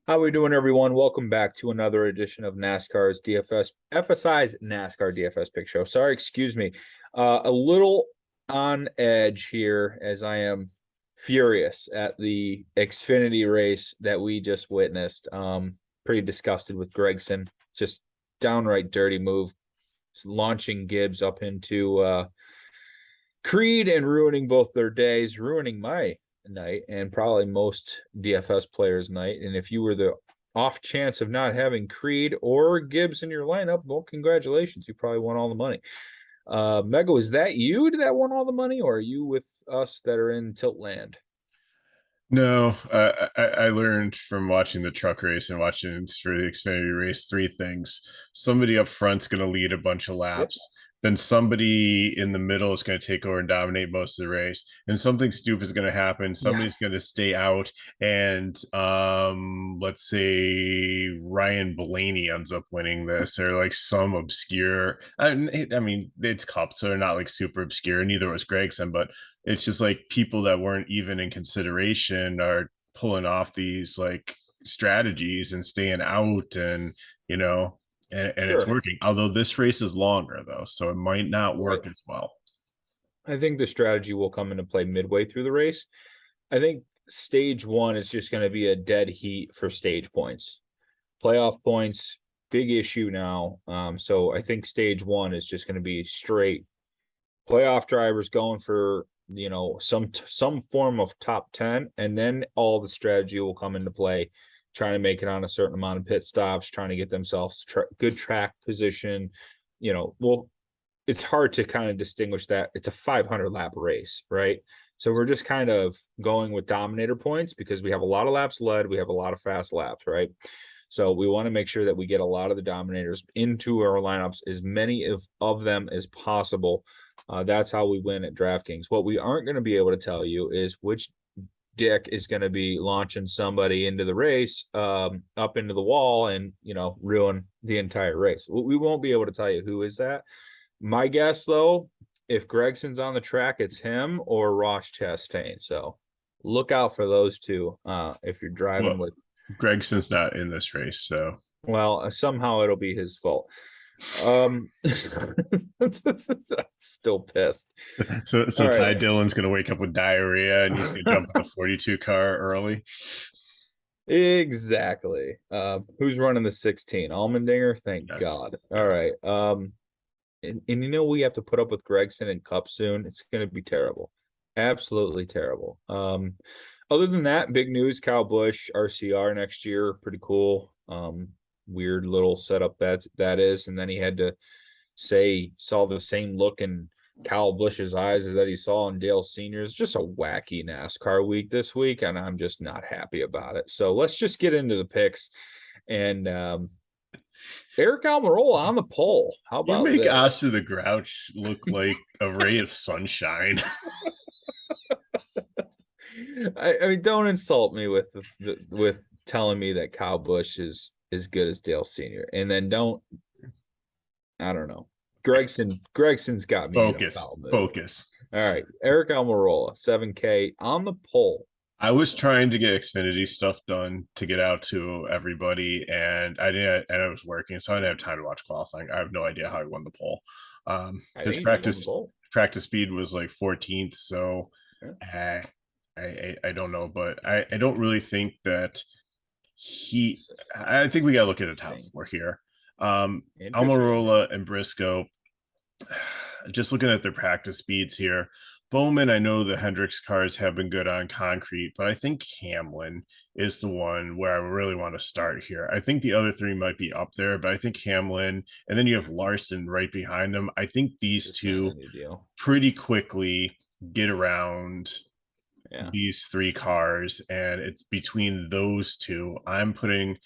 How we doing, everyone? Welcome back to another edition of NASCAR's DFS, FSI's NASCAR DFS Pick Show. Sorry, excuse me. A little on edge here as I am furious at the Xfinity race that we just witnessed. Pretty disgusted with Gragson. Just downright dirty move. Just launching Gibbs up into Creed and ruining both their days, ruining my night and probably most DFS players' night. And if you were the off chance of not having Creed or Gibbs in your lineup, well, congratulations. You probably won all the money. Mega, was that you that won all the money, or are you with us that are in Tilt Land? No, I learned from watching the truck race and watching for the Xfinity race three things. Somebody up front's going to lead a bunch of Yep. laps. Then somebody in the middle is going to take over and dominate most of the race. And something stupid is going to happen. Yeah. Somebody's going to stay out. And let's say Ryan Blaney ends up winning this, or like some obscure. I mean, it's Cup, so they're not like super obscure. Neither was Gregson, but it's just like people that weren't even in consideration are pulling off these like strategies and staying out, and and it's Sure. working. Although this race is longer though, so it might not Right. work as well. I think the strategy will come into play midway through the race. I think stage one is just going to be a dead heat for stage points. Playoff points, big issue now. So I think stage one is just going to be straight playoff drivers going for some form of top 10, and then all the strategy will come into play, trying to make it on a certain amount of pit stops, trying to get themselves good track position. Well, it's hard to kind of distinguish that. It's a 500 lap race, right? So we're just kind of going with dominator points because we have a lot of laps led, we have a lot of fast laps, right? So we want to make sure that we get a lot of the dominators into our lineups, as many of them as possible. That's how we win at DraftKings. What we aren't going to be able to tell you is which dick is going to be launching somebody into the race, up into the wall, and ruin the entire race. We won't be able to tell you who is that. My guess, though, if Gregson's on the track, it's him or Ross Chastain. So look out for those two if you're driving Well, with. Gregson's not in this race, so Well, somehow it'll be his fault. Still pissed. so All right. Ty Dillon's gonna wake up with diarrhea and he's gonna jump in the 42 car early. Exactly. Who's running the 16? Allmendinger? Thank Yes. God. All Yes. right. And we have to put up with Gregson and Cup soon. It's going to be terrible. Absolutely terrible. Other than that, big news, Kyle Busch, RCR next year. Pretty cool. Weird little setup that is. And then he had to saw the same look in Kyle Busch's eyes that he saw in Dale Sr.'s. Just a wacky NASCAR week this week, and I'm just not happy about it. So let's just get into the picks. And Eric Almirola on the pole. How You about make this? Oscar the Grouch look like a ray of sunshine. I mean, don't insult me with telling me that Kyle Busch is as good as Dale Sr. And then I don't know. Gregson's got me in a Focus, foul mood. focus. All right, Eric Almirola, 7K on the pole. I was trying to get Xfinity stuff done to get out to everybody, and I didn't. And I was working, so I didn't have time to watch qualifying. I have no idea how he won the pole. I His think he won the pole. practice speed was like 14th, so Yeah. uh, I don't know, but I don't really think that he. I think we got to look at the top four here. Interesting. Almirola and Briscoe. Just looking at their practice speeds here. Bowman, I know the Hendricks cars have been good on concrete, but I think Hamlin is the one where I really want to start here. I think the other three might be up there, but I think Hamlin, and then you have Larson right behind them. I think these This isn't two a new deal. pretty quickly get around Yeah. these three cars, and it's between those two. I'm putting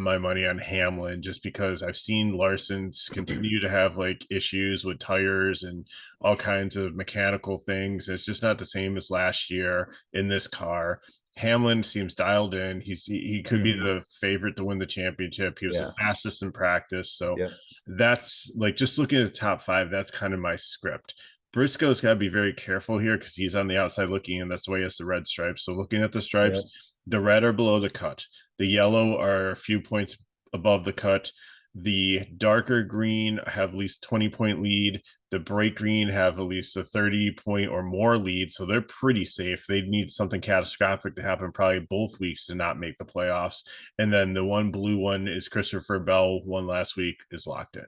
my money on Hamlin just because I've seen Larson's continue to have like issues with tires and all kinds of mechanical things. It's just not the same as last year in this car. Hamlin seems dialed in. He could be Mm-hmm. the favorite to win the championship. He was the Yeah. fastest in practice. So Yep. that's like just looking at the top five, that's kind of my script. Briscoe's got to be very careful here because he's on the outside looking in. That's why he has the red stripes. So looking at the Yep. stripes, The red are below the cut. The yellow are a few points above the cut. The darker green have at least 20-point lead. The bright green have at least a 30-point or more lead. So they're pretty safe. They need something catastrophic to happen probably both weeks to not make the playoffs. And then the one blue one is Christopher Bell, won last week, is locked in.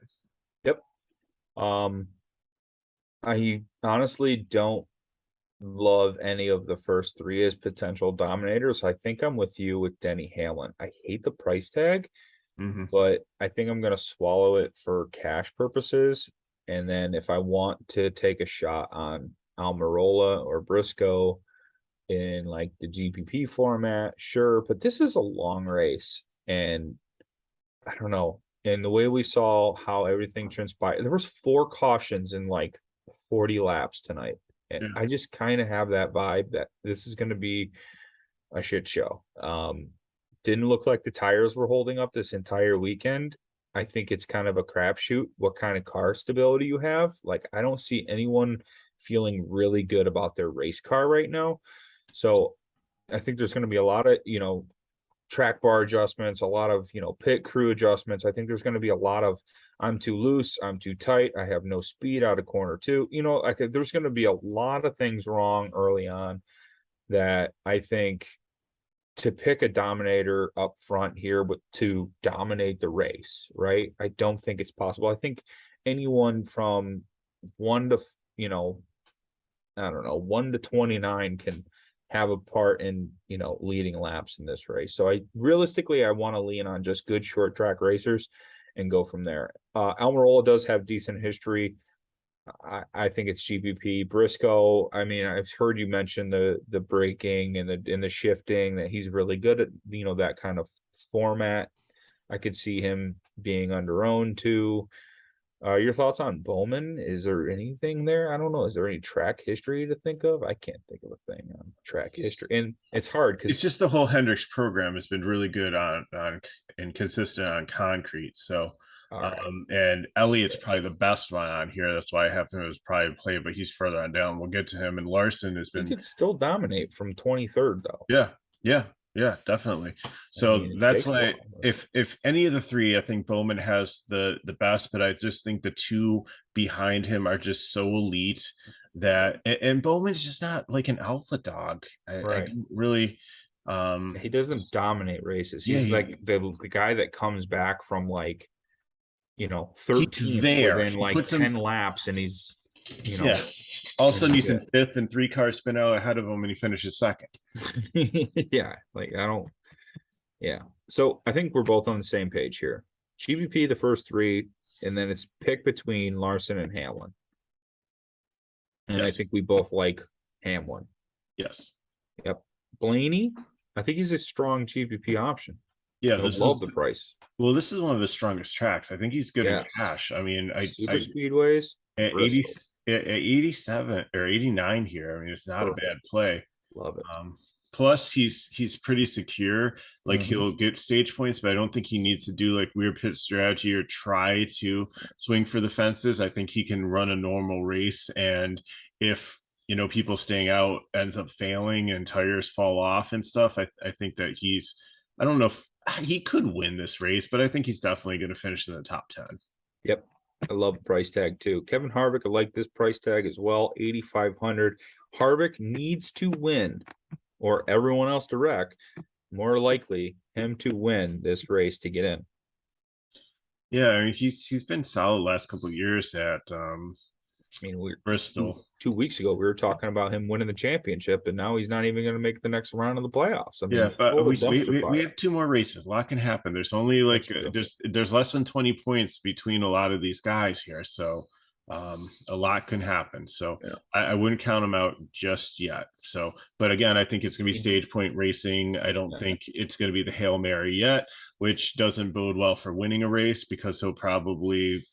Yep. I honestly don't love any of the first three as potential dominators. I think I'm with you with Denny Hamlin. I hate the price tag, but I think I'm going to swallow it for cash purposes. And then if I want to take a shot on Almirola or Briscoe in like the GPP format, sure. But this is a long race, and I don't know. And the way we saw how everything transpired, there was 4 cautions in like 40 laps tonight. And Yeah. I just kind of have that vibe that this is going to be a shit show. Didn't look like the tires were holding up this entire weekend. I think it's kind of a crapshoot what kind of car stability you have. Like, I don't see anyone feeling really good about their race car right now. So I think there's going to be a lot of, track bar adjustments, a lot of, pit crew adjustments. I think there's going to be a lot of I'm too loose, I'm too tight, I have no speed out of corner 2. Like there's going to be a lot of things wrong early on that I think to pick a dominator up front here, but to dominate the race, right? I don't think it's possible. I think anyone from 1 to, I don't know, 1 to 29 can have a part in, leading laps in this race. So I want to lean on just good short track racers and go from there. Almirola does have decent history. I think it's GPP. Briscoe, I mean, I've heard you mention the braking and the shifting, that he's really good at, that kind of format. I could see him being under owned too. Your thoughts on Bowman? Is there anything there? I don't know. Is there any track history to think of? I can't think of a thing on track history, and it's hard It's because just the whole Hendricks program has been really good on and consistent on concrete. So and Elliott's probably the best one on here. That's why I have him as probably play, but he's further on down. We'll get to him. And Larson has he been could still dominate from 23rd though. Yeah, definitely. So that's why if any of the three, I think Bowman has the best, but I just think the two behind him are just so elite that and Bowman's just not like an alpha dog. I don't really he doesn't dominate races. Yeah, He's like the guy that comes back from like 13th there. within He like puts 10 him, laps, and he's yeah. All of a sudden he's in 5th and 3 cars spin out ahead of him and he finishes 2nd. Yeah, like I don't. Yeah, so I think we're both on the same page here. GVP the first 3, and then it's pick between Larson and Hamlin. And I think we both like Hamlin. Yes. Yep. Blaney, I think he's a strong GPP option. Yeah, I love the price. Well, this is one of his strongest tracks. I think he's good in cash. I mean, Super speedways at 87 or 89 here. I mean, it's not a bad play. Love it. Plus, he's pretty secure. Like he'll get stage points, but I don't think he needs to do like weird pit strategy or try to swing for the fences. I think he can run a normal race, and if people staying out ends up failing and tires fall off and stuff, I think that he's. I don't know if he could win this race, but I think he's definitely going to finish in the top 10. Yep. I love the price tag too. Kevin Harvick, I like this price tag as well. 8,500. Harvick needs to win, or everyone else to wreck. More likely him to win this race to get in. Yeah, I mean he's been solid last couple of years at Bristol. 2 weeks ago we were talking about him winning the championship, and now he's not even going to make the next round of the playoffs. I mean, yeah, but we have 2 more races. A lot can happen. There's only like there's less than 20 points between a lot of these guys here, so a lot can happen. So I wouldn't count them out just yet. So, but again, I think it's going to be stage point racing. I don't think it's going to be the Hail Mary yet, which doesn't bode well for winning a race, because he'll probably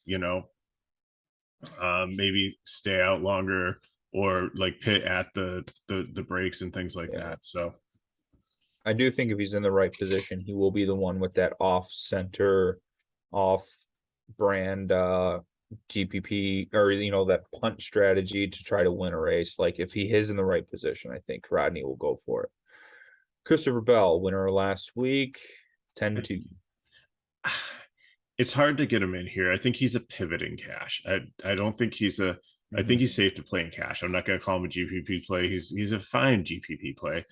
maybe stay out longer or like pit at the breaks and things like that. So I do think if he's in the right position, he will be the one with that off-center, off-brand GPP, or that punt strategy to try to win a race. Like if he is in the right position, I think Rodney will go for it. Christopher Bell, winner last week, 10-2. It's hard to get him in here. I think he's a pivot in cash. I don't think he's a. I think Mhm. he's safe to play in cash. I'm not going to call him a GPP play. He's a fine GPP play.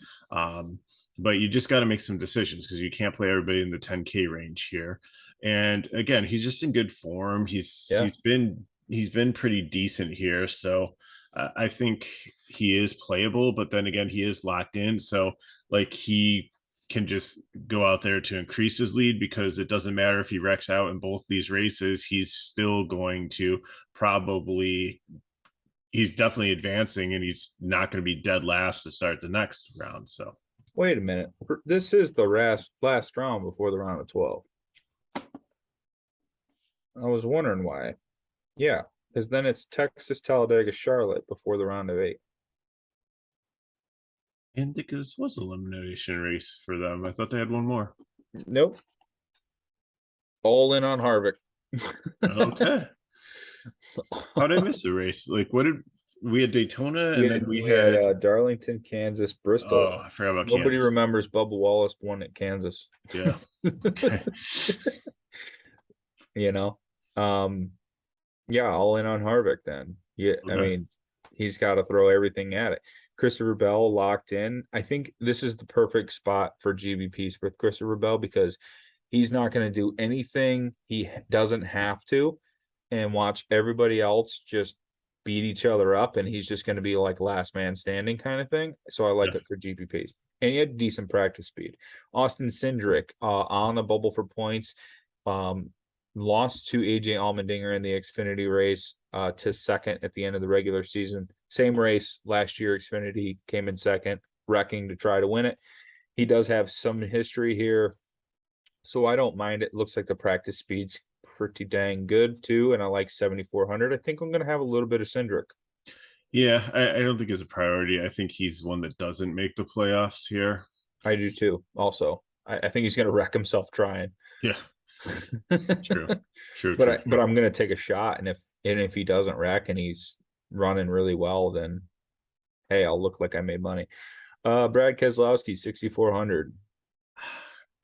But you just got to make some decisions because you can't play everybody in the 10K range here. And again, he's just in good form. Yeah. He's been pretty decent here. So I think he is playable. But then again, he is locked in. So like he can just go out there to increase his lead because it doesn't matter if he wrecks out in both these races, he's still going to probably he's definitely advancing and he's not going to be dead last to start the next round. So Wait a minute. This is the last round before the round of 12. I was wondering why. Yeah, because then it's Texas, Talladega, Charlotte before the round of 8. and because this was an elimination race for them. I thought they had one more. Nope. All in on Harvick. Okay. How did I miss the race? Like what did we had Daytona and then we had Darlington, Kansas, Bristol. oh, I forgot about Nobody Kansas. remembers Bubba Wallace won at Kansas. Yeah. Okay. You know, yeah, all in on Harvick then. Yeah, I Okay. mean, he's got to throw everything at it. Christopher Bell locked in. I think this is the perfect spot for GBPs with Christopher Bell because he's not going to do anything he doesn't have to and watch everybody else just beat each other up, and he's just going to be like last man standing kind of thing. So I like it for GPPs. And he had decent practice speed. Austin Cindric on the bubble for points. Lost to AJ Allmendinger in the Xfinity race to second at the end of the regular season. Same race last year, Xfinity came in second, wrecking to try to win it. He does have some history here, so I don't mind it. Looks like the practice speed's pretty dang good too, and I like 7,400. I think I'm going to have a little bit of Cindric. Yeah, I don't think it's a priority. I think he's one that doesn't make the playoffs here. I do too. Also, I think he's going to wreck himself trying. Yeah, true, true, But true, but true. I'm going to take a shot, and if he doesn't wreck and he's running really well, then hey, I'll look like I made money. Brad Keselowski, 6,400.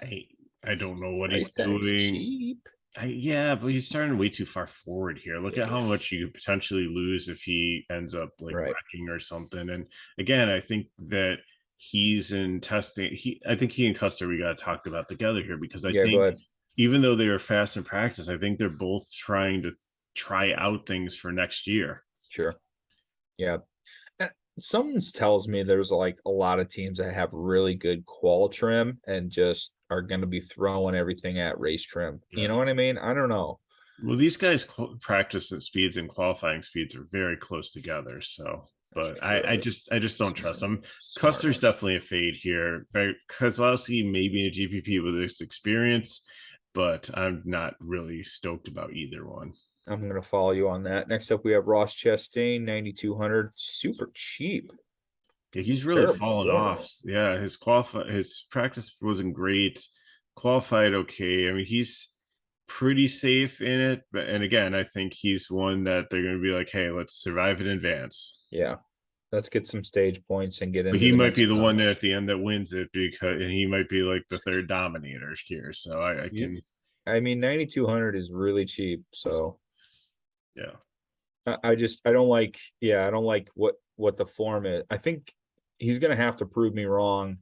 I I don't know what he's Price tag's doing. cheap. Yeah, but he's starting way too far forward here. Look at how much you could potentially lose if he ends up like Right. wrecking or something. And again, I think that he's in testing. I think he and Custer we got to talk about together here because I Yeah, go think ahead. even though they were fast in practice, I think they're both trying to try out things for next year. Sure. Yeah. Someone tells me there's like a lot of teams that have really good qual trim and just are going to be throwing everything at race trim. Yeah. You know what I mean? I don't know. Well, these guys practice at speeds and qualifying speeds are very close together. So, but I just don't trust them. Custer's definitely a fade here. Keselowski maybe a GPP with this experience, but I'm not really stoked about either one. I'm going to follow you on that. Next up, we have Ross Chastain, 9,200. Super cheap. Yeah, he's really Terrible fallen form. off. Yeah, his practice wasn't great. Qualified okay. I mean, he's pretty safe in it, but and again, I think he's one that they're going to be like, "Hey, let's survive in advance." Yeah. Let's get some stage points and get into But he the might next be the round. one at the end that wins it because, and he might be like the third dominator here. So I can, I mean, 9,200 is really cheap. So yeah, I don't like, I don't like what the form is. I think he's going to have to prove me wrong.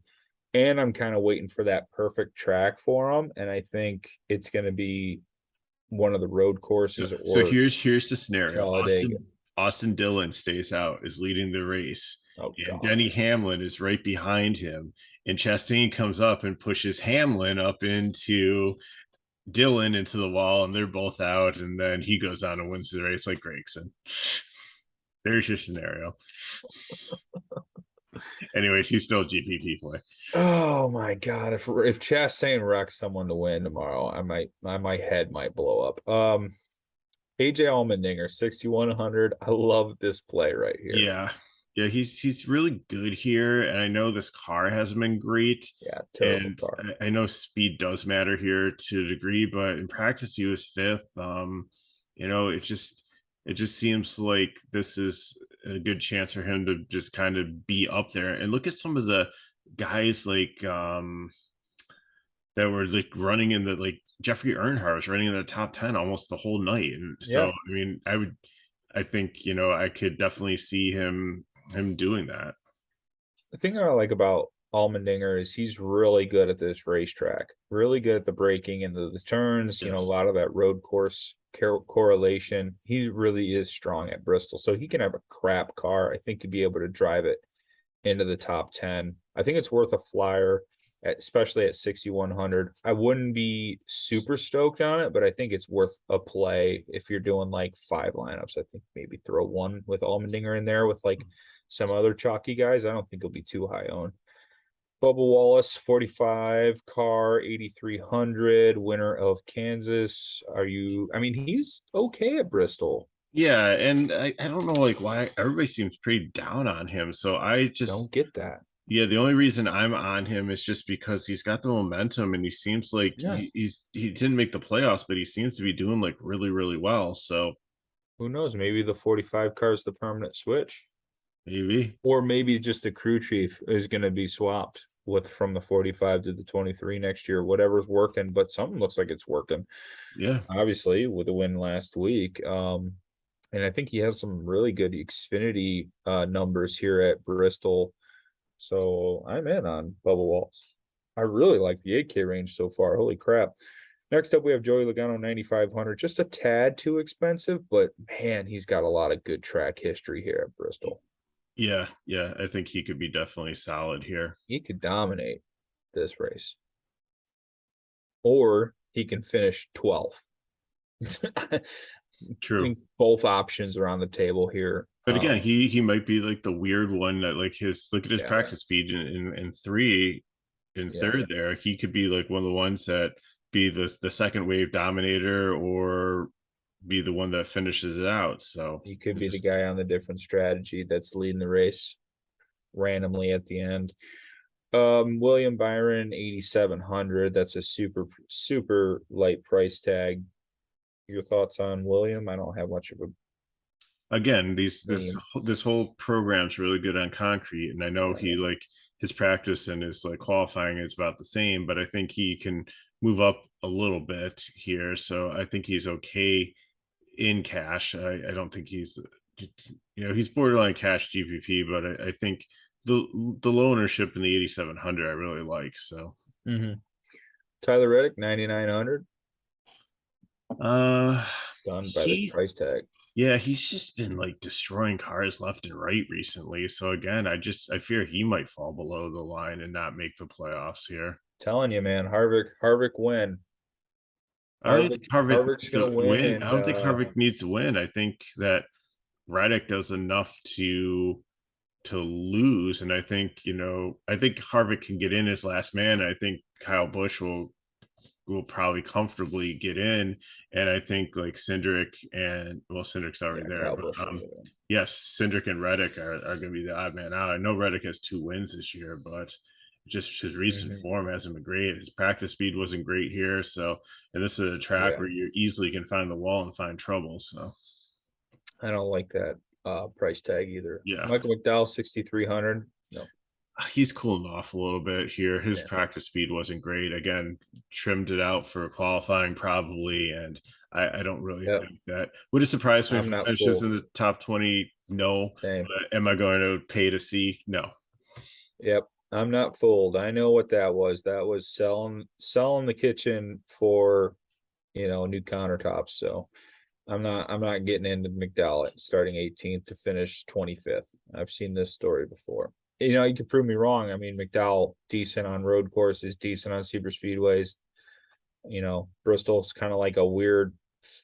And I'm kind of waiting for that perfect track for him. And I think it's going to be one of the road courses so or here's the scenario. Talladega. Austin Dillon stays out, is leading the race, Oh, and God. Denny Hamlin is right behind him. And Chastain comes up and pushes Hamlin up into Dillon into the wall, and they're both out. And then he goes on and wins the race like Gregson. There's your scenario. Anyways, he's still GPP play. Oh my God. If Chastain wrecks someone to win tomorrow, my head might blow up. AJ Allmendinger, 6,100. I love this play right here. Yeah, he's really good here, and I know this car hasn't been great. Yeah, terrible And car. I know speed does matter here to a degree, but in practice he was fifth. It just seems like this is a good chance for him to just kind of be up there. And look at some of the guys like that were like running in the like Jeffrey Earnhardt was running in the top 10 almost the whole night. And so Yeah. I mean, I think, I could definitely see him doing that. The thing I like about Allmendinger is he's really good at this racetrack, really good at the braking and the turns, a Yes. lot of that road course correlation. He really is strong at Bristol. So he can have a crap car. I think to be able to drive it into the top 10. I think it's worth a flyer, especially at 6,100. I wouldn't be super stoked on it, but I think it's worth a play if you're doing like 5 lineups. I think maybe throw one with Allmendinger in there with like some other chalky guys. I don't think it'll be too high owned. Bubba Wallace, 45, car 8,300, winner of Kansas. I mean, he's okay at Bristol. Yeah, and I don't know like why everybody seems pretty down on him. So I just Don't get that. yeah, the only reason I'm on him is just because he's got the momentum and he seems like Yeah. he didn't make the playoffs, but he seems to be doing like really, really well. So Who knows? Maybe the 45 car is the permanent switch. maybe. Or maybe just the crew chief is going to be swapped with from the 45 to the 23 next year, whatever's working, but something looks like it's working. Yeah. Obviously, with the win last week. And I think he has some really good Xfinity numbers here at Bristol. So I'm in on Bubba Walls. I really like the 8K range so far. Holy crap. Next up, we have Joey Logano 9,500. Just a tad too expensive, but man, he's got a lot of good track history here at Bristol. Yeah, yeah. I think he could be definitely solid here. He could dominate this race. Or he can finish 12th. I True. think both options are on the table here. But again, he might be like the weird one that like his look at his Yeah, practice speed in three in yeah. third there. He could be like one of the ones that be the second wave dominator or be the one that finishes it out. So He could it be the just guy on the different strategy that's leading the race randomly at the end. William Byron 8,700. That's a super light price tag. Your thoughts on William? I don't have much of a again, these theme. this whole program's really good on concrete, and I know Yeah, he like his practice and his like qualifying is about the same, but I think he can move up a little bit here. So I think he's okay in cash. I don't think he's he's borderline cash GPP, but I think the low ownership in the 8,700 I really like. So Tyler Reddick 9,900. uh Done by the he price tag. yeah, he's just been like destroying cars left and right recently. So again, I fear he might fall below the line and not make the playoffs here. Telling you, man, Harvick win. I don't think Harvick Harvick's needs gonna to win, win. I and don't think Harvick needs to win. I think that Reddick does enough to lose, and I think I think Harvick can get in his last man. I think Kyle Busch will probably comfortably get in. And I think like Cindric and Cindric's yeah, already there, Kyle but Busch will get in. yes, Cindric and Reddick are going to be the odd man out. I know Reddick has 2 wins this year, but just his recent form hasn't been great. His practice speed wasn't great here. So, and this is a track Yeah, where you easily can find the wall and find trouble. So, I don't like that price tag either. yeah, Michael McDowell 6,300. No, he's cooling off a little bit here. His yeah, practice speed wasn't great. Again, trimmed it out for qualifying probably, and I don't really yeah. think that would it surprise me if I'm he not finishes full. in the top 20. No, Same. but am I going to pay to see? No. Yep. I'm not fooled. I know what that was. That was selling the kitchen for new countertops. So I'm not getting into McDowell starting 18th to finish 25th. I've seen this story before. You can prove me wrong. I mean, McDowell decent on road courses, decent on super speedways. Bristol's kind of like a weird,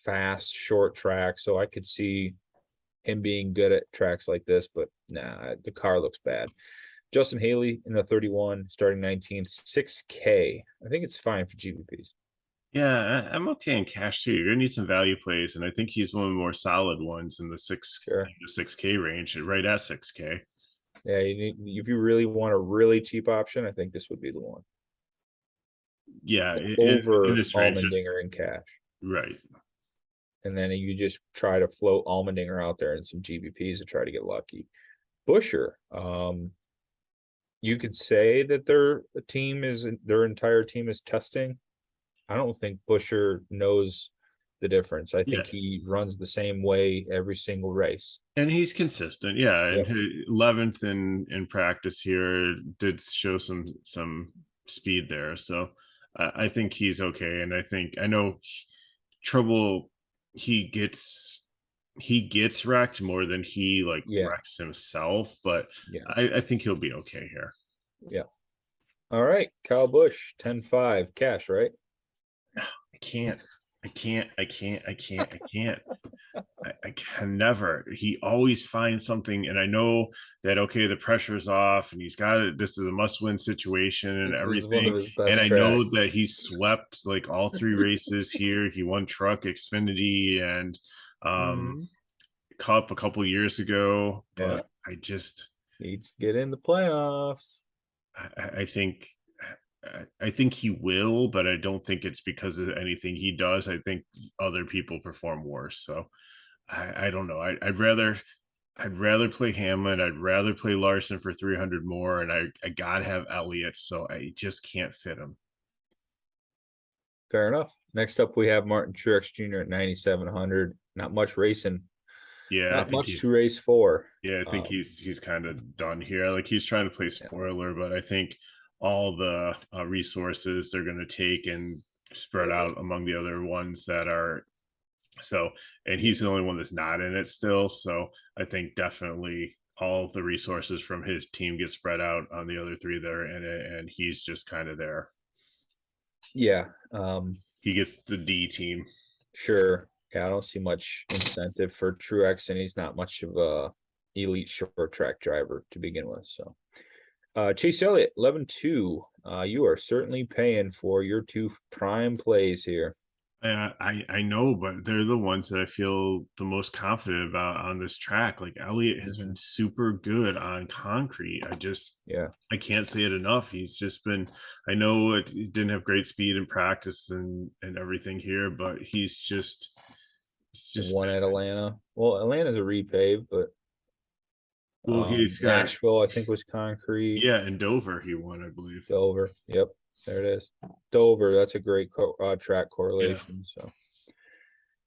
fast, short track. So I could see him being good at tracks like this, but nah, the car looks bad. Justin Haley in the 31, starting 19th, 6K. I think it's fine for GPPs. Yeah, I'm okay in cash too. You're gonna need some value plays, and I think he's one of the more solid ones in Sure. the 6K range, right at 6K. Yeah, if you really want a really cheap option, I think this would be the one. Yeah, in Over this range, Allmendinger in cash. right? And then you just try to float Allmendinger out there in some GBPs to try to get lucky. Busher, you could say that their entire team is testing. I don't think Busher knows the difference. I Yeah, think he runs the same way every single race. and he's consistent. Yeah, and Yep. 11th in practice here did show some speed there. So I think he's okay, and I know trouble he gets wrecked more than he like Yeah. wrecks himself, but Yeah. I think he'll be okay here. Yeah. All right. Kyle Busch, 10-5 cash, right? I can't. I can never. He always finds something, and I know that okay, the pressure's off, and he's got it. This is a must-win situation and This is one of everything. his And best I know tracks. that he swept like all three races here. He won Truck, Xfinity, and Mhm. Cup a couple years ago. Yeah. But I just, Needs to get in the playoffs. I think. I think he will, but I don't think it's because of anything he does. I think other people perform worse. So I don't know. I'd rather play Hamlin. I'd rather play Larson for 300 more, and I gotta have Elliott, so I just can't fit him. Fair enough. Next up, we have Martin Truex Jr. at 9,700. Not much racing. Yeah, I Not think much to he's race for. yeah, I think he's kind of done here. Like he's trying to play Yeah. spoiler, but I think all the resources they're going to take and spread out among the other ones that are so, and he's the only one that's not in it still. So I think definitely all the resources from his team get spread out on the other three that are in it, and he's just kind of there. Yeah. He gets the D team. Sure. Yeah, I don't see much incentive for Truex, and he's not much of a elite short track driver to begin with. So Chase Elliott, 11-2. You are certainly paying for your two prime plays here. I know, but they're the ones that I feel the most confident about on this track. Like Elliott has been super good on concrete. Yeah. I can't say it enough. He's just been. I know he didn't have great speed in practice and everything here, but he's just One at Atlanta. Well, Atlanta's a repave, but well, he's got Nashville, I think, was concrete. yeah, and Dover he won, I believe. Dover. Yep. There it is. Dover. That's a great track Yeah, correlation. So,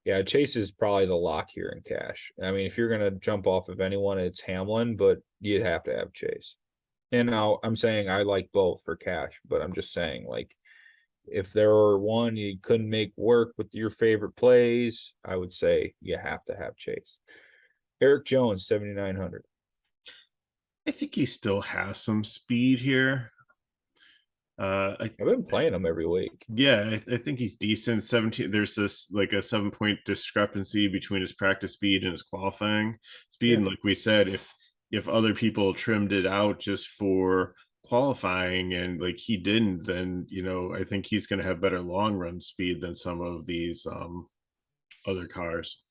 yeah, Chase is probably the lock here in cash. I mean, if you're going to jump off of anyone, it's Hamlin, but you'd have to have Chase. And now I'm saying I like both for cash, but I'm just saying, like, if there were one you couldn't make work with your favorite plays, I would say you have to have Chase. Eric Jones, 7,900. I think he still has some speed here. I've been playing him every week. Yeah, I think he's decent. 17. There's this like a 7 point discrepancy between his practice speed and his qualifying speed. Yeah. And like we said, if other people trimmed it out just for qualifying and like he didn't, then I think he's going to have better long run speed than some of these other cars.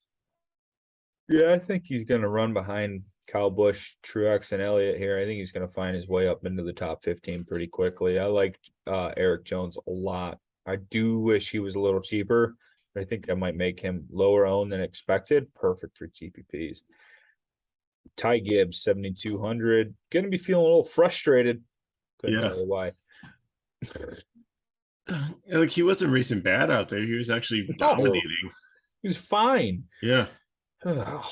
Yeah, I think he's going to run behind Kyle Busch, Truex, and Elliott here. I think he's going to find his way up into the top 15 pretty quickly. I like Eric Jones a lot. I do wish he was a little cheaper. I think that might make him lower owned than expected. Perfect for GPPs. Ty Gibbs, 7,200. Going to be feeling a little frustrated. Couldn't Yeah. tell you why. Like he wasn't racing bad out there. He was actually dominating. He's fine. Yeah. The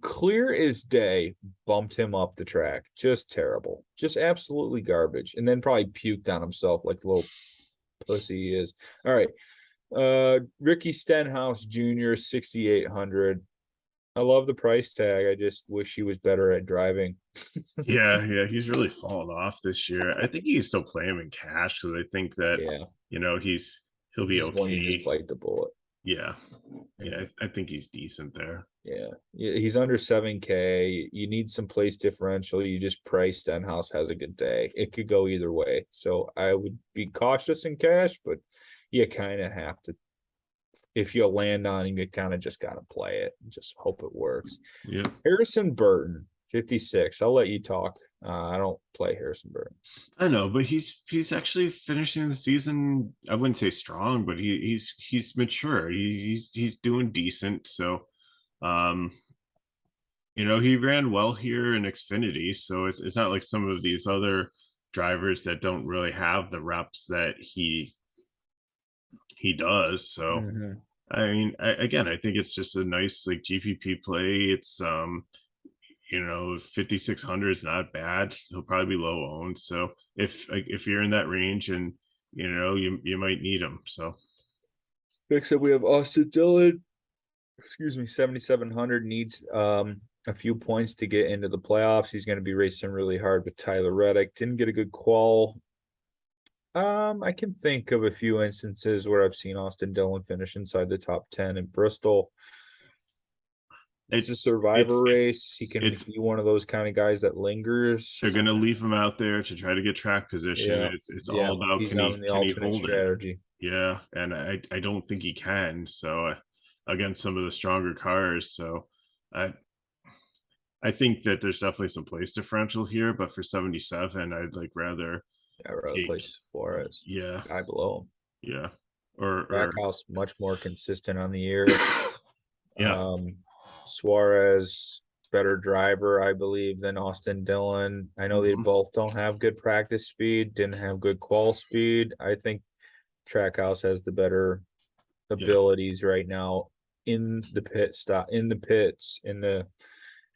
clear as day bumped him up the track. Just terrible. Just absolutely garbage. And then probably puked on himself like the little pussy he is. All right. Ricky Stenhouse Jr., 6,800. I love the price tag. I just wish he was better at driving. Yeah, he's really fallen off this year. I think you can still play him in cash because I think that Yeah. he'll be This is when you just okay. bite the bullet. Yeah. I think he's decent there. Yeah. He's under 7K. You need some place differential. You just pray Stenhouse has a good day. It could go either way. So I would be cautious in cash, but you kind of have to. If you land on him, you kind of just got to play it and just hope it works. Yeah. Harrison Burton, 56. I'll let you talk. I don't play Harrison Burton. I know, but he's actually finishing the season. I wouldn't say strong, but he's mature. He's doing decent. So, um, He ran well here in Xfinity, so it's not like some of these other drivers that don't really have the reps that he does. So Mm-hmm. I mean, again, I think it's just a nice like GPP play. It's 5,600 is not bad. He'll probably be low owned. So if you're in that range and you might need him. So Next up, we have Austin Dillon. Excuse me, 7,700 needs a few points to get into the playoffs. He's going to be racing really hard with Tyler Reddick. Didn't get a good qual. I can think of a few instances where I've seen Austin Dillon finish inside the top 10 in Bristol. It's a survivor race. He can it's be one of those kind of guys that lingers. they're gonna leave him out there to try to get track position. Yeah, It's yeah, all about he's can he on the can he alternate hold it? strategy. Yeah, and I don't think he can. So against some of the stronger cars, so I I think that there's definitely some place differential here, but for 77, I'd like rather I'd rather take play Suarez, yeah, guy below him. yeah, or Backhouse much more consistent on the year. yeah, Suarez, better driver, I believe, than Austin Dillon. I know they mhm, both don't have good practice speed, didn't have good qual speed. I think Trackhouse has the better yeah, abilities right now in the pits, in the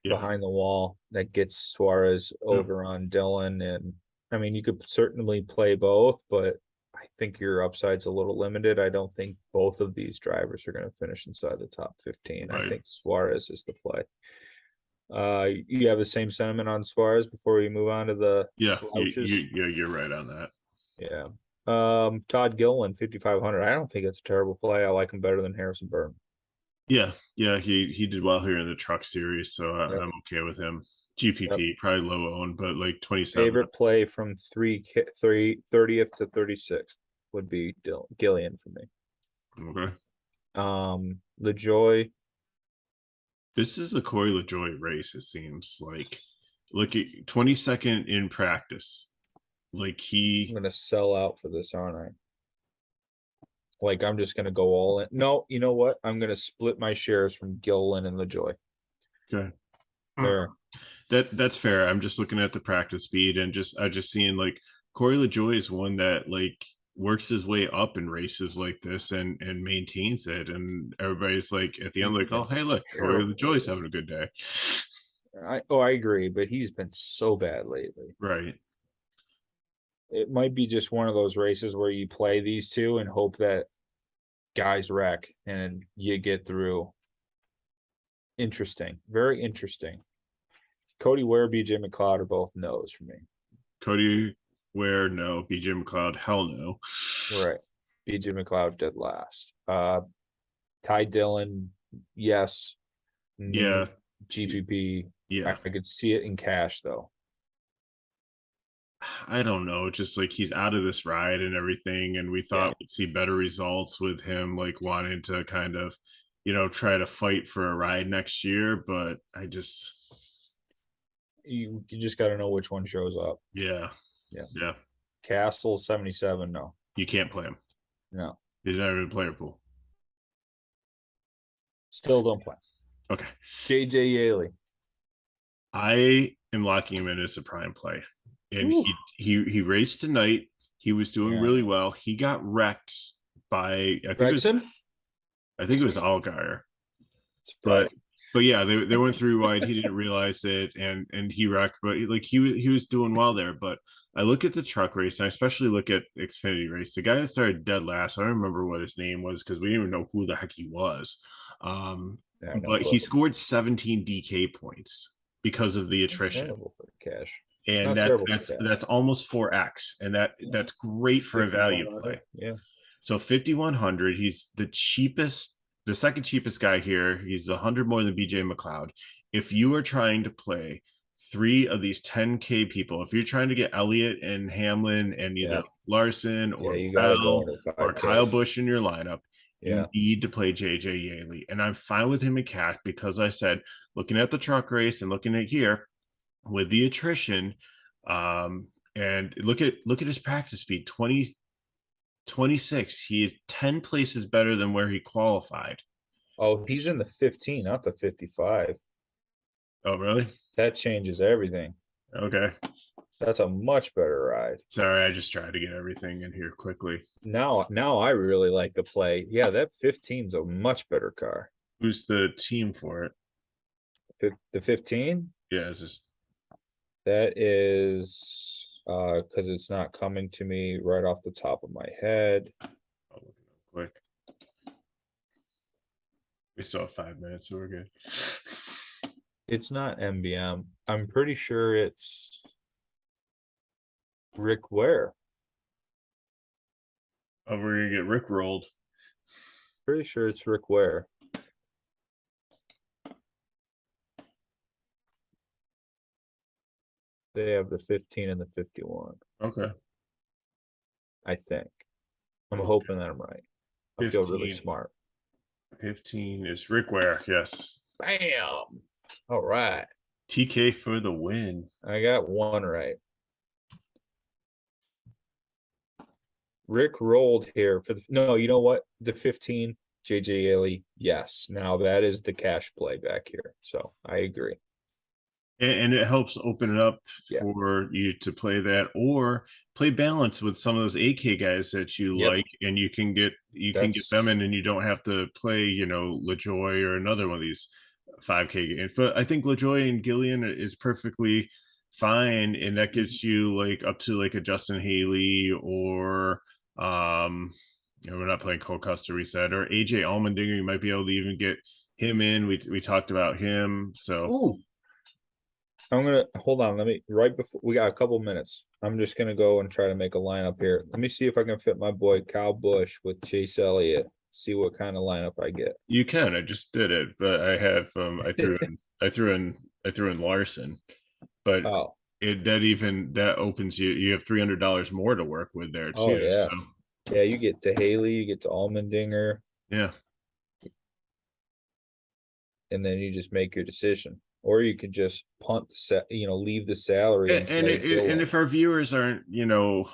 yeah, behind the wall that gets Suarez yeah, over on Dillon. And I mean, you could certainly play both, but I think your upside's a little limited. I don't think both of these drivers are going to finish inside the top 15. I right. think Suarez is the play. You have the same sentiment on Suarez before we move on to the Yeah, slouches. you're right on that. Yeah. Todd Gilliland, 5,500. I don't think it's a terrible play. I like him better than Harrison Burton. Yeah, yeah, he did well here in the truck series, so Yep. I'm okay with him. Yep. GPP probably low owned, but like 27. Favorite play from 30th to 36th would be Gillian for me. Okay, LaJoy, this is a Corey LaJoy race. It seems like look at 22nd in practice. Like I'm he, gonna sell out for this, aren't I? Like I'm just gonna go all in. No, you know what? I'm gonna split my shares from Gilliland and LaJoy. okay, There. that's fair. I'm just looking at the practice speed and I just seeing like Corey LaJoy is one that like works his way up in races like this and maintains it, and everybody's like at the end He's like, oh been hey look, Corey terrible LaJoy's lately. having a good day. I agree, but he's been so bad lately. Right. It might be just one of those races where you play these two and hope that guys wreck and you get through. Interesting. Very interesting. Cody Ware, BJ McLeod are both no's for me. Cody Ware, no. BJ McLeod, hell no. Right. BJ McLeod dead last. Ty Dillon, yes. Yeah. GPP. Yeah. I could see it in cash though. I don't know. Just like he's out of this ride and everything. And we Yeah. thought we'd see better results with him, like wanting to kind of, try to fight for a ride next year. But I just, You just got to know which one shows up. yeah. Yeah. Yeah. Castle 77. No. You can't play him. No. He's not even a player pool. Still don't play. Okay. JJ Yaley. I am locking him in as a prime play. And Ooh. he raced tonight. He was doing Yeah. really well. He got wrecked by Gregson? I think it was Allgaier. But Surprising. yeah, they went through wide. He didn't realize it, and he wrecked. But like he was doing well there. But I look at the truck race, and I especially look at Xfinity race. The guy that started dead last, I don't remember what his name was because we didn't even know who the heck he was. Yeah, no But he clue. scored 17 DK points because of the Not attrition, terrible for cash. and Not terrible for cash. that's almost 4x, and that's great for a value play. Yeah. So 5,100, he's the cheapest, the second cheapest guy here. He's 100 more than BJ McLeod. If you are trying to play three of these 10K people, if you're trying to get Elliott and Hamlin and either Larson or you gotta go Bell under or 5 Kyle cash. Busch in your lineup, you Yeah. need to play JJ Yaley. And I'm fine with him in cash because I said, looking at the truck race and looking at here with the attrition, and look at his practice speed, 26. He is 10 places better than where he qualified. Oh, he's in the 15, not the 55. Oh, really? That changes everything. Okay. That's a much better ride. Sorry, I just tried to get everything in here quickly. Now I really like the play. Yeah, that 15's a much better car. Who's the team for it? The 15? Yeah, it's just That is because it's not coming to me right off the top of my head. I'll look it up quick. We still have 5 minutes, so we're good. It's not MBM. I'm pretty sure it's Rick Ware. Oh, we're gonna get Rick rolled. Pretty sure it's Rick Ware. They have the 15 and the 51. Okay. I think. I'm Okay. hoping that I'm right. I feel really 15. smart. 15 is Rick Ware. Yes. Bam. All right. TK for the win. I got one right. Rick rolled here for the no, you know what? The 15, JJ Yaley, yes. Now that is the cash play back here. So I agree. And it helps open it up Yeah. for you to play that or play balance with some of those AK guys that you Yep. like, and you can get them in, and you don't have to play, LaJoy or another one of these 5K games. But I think LaJoy and Gillian is perfectly fine, and that gets you like up to like a Justin Haley or we're not playing Cole Custer, we said, or AJ Allmendinger. You might be able to even get him in. We talked about him. So Ooh. I'm gonna hold on. Let me right before we got a couple minutes. I'm just gonna go and try to make a lineup here. Let me see if I can fit my boy Kyle Busch with Chase Elliott. See what kind of lineup I get. you can. I just did it, but I have I threw in Larson, but Oh, that opens you have $300 more to work with there oh too. yeah. So Yeah, you get to Haley, you get to Allmendinger, yeah. and then you just make your decision. Or you could just punt leave the salary and And play Dillon. if our viewers aren't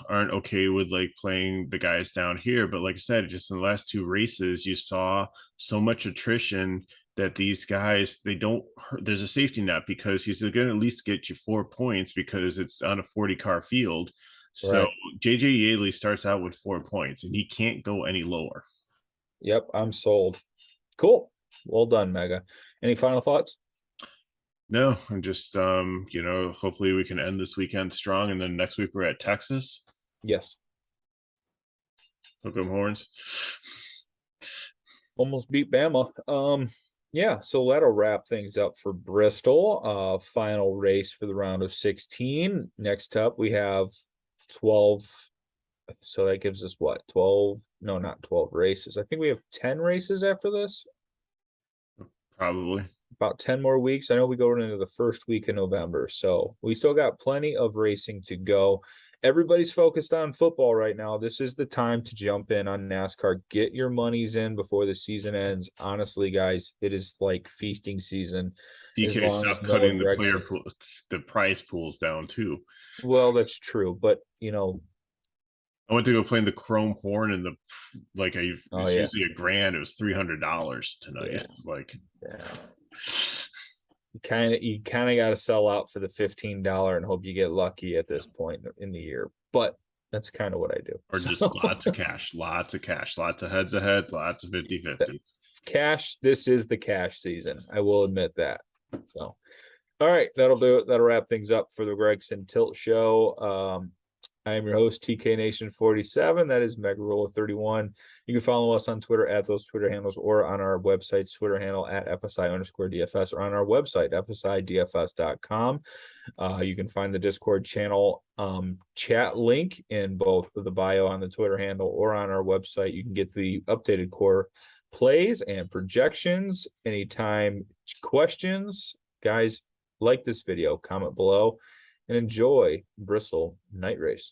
okay with like playing the guys down here, but like I said, just in the last two races, you saw so much attrition that these guys they don't. There's a safety net because he's going to at least get you 4 points because it's on a 40-car field. So Right. JJ Yaley starts out with 4 points, and he can't go any lower. Yep, I'm sold. Cool. Well done, Mega. Any final thoughts? No, I'm just hopefully we can end this weekend strong, and then next week we're at Texas. Yes. Hook 'em horns. Almost beat Bama. Yeah, so that'll wrap things up for Bristol. Final race for the round of 16. Next up, we have 12. So that gives us what? 12? No, not 12 races. I think we have 10 races after this. Probably. About 10 more weeks. I know we go into the first week of November. So we still got plenty of racing to go. Everybody's focused on football right now. This is the time to jump in on NASCAR. Get your monies in before the season ends. Honestly, guys, it is like feasting season. DK stopped cutting the prize pools down too. Well, that's true, but I went to go play in the Chrome Horn, and it's oh yeah, usually $1,000. It was $300 tonight. yeah, It's like, yeah. You kind of got to sell out for the $15 and hope you get lucky at this point in the year. But that's kind of what I do. or just lots of cash, lots of heads ahead, lots of 50-50s. Cash. This is the cash season. I will admit that. So, all right, that'll do it. That'll wrap things up for the Gregson Tilt Show. I am your host, TK Nation 47. That is Mega Roller 31. You can follow us on Twitter at those Twitter handles or on our website's Twitter handle at FSI_DFS or on our website, FSIDFS.com. You can find the Discord channel chat link in both the bio on the Twitter handle or on our website. You can get the updated core plays and projections anytime. Questions, guys, like this video, comment below, and enjoy Bristol night race.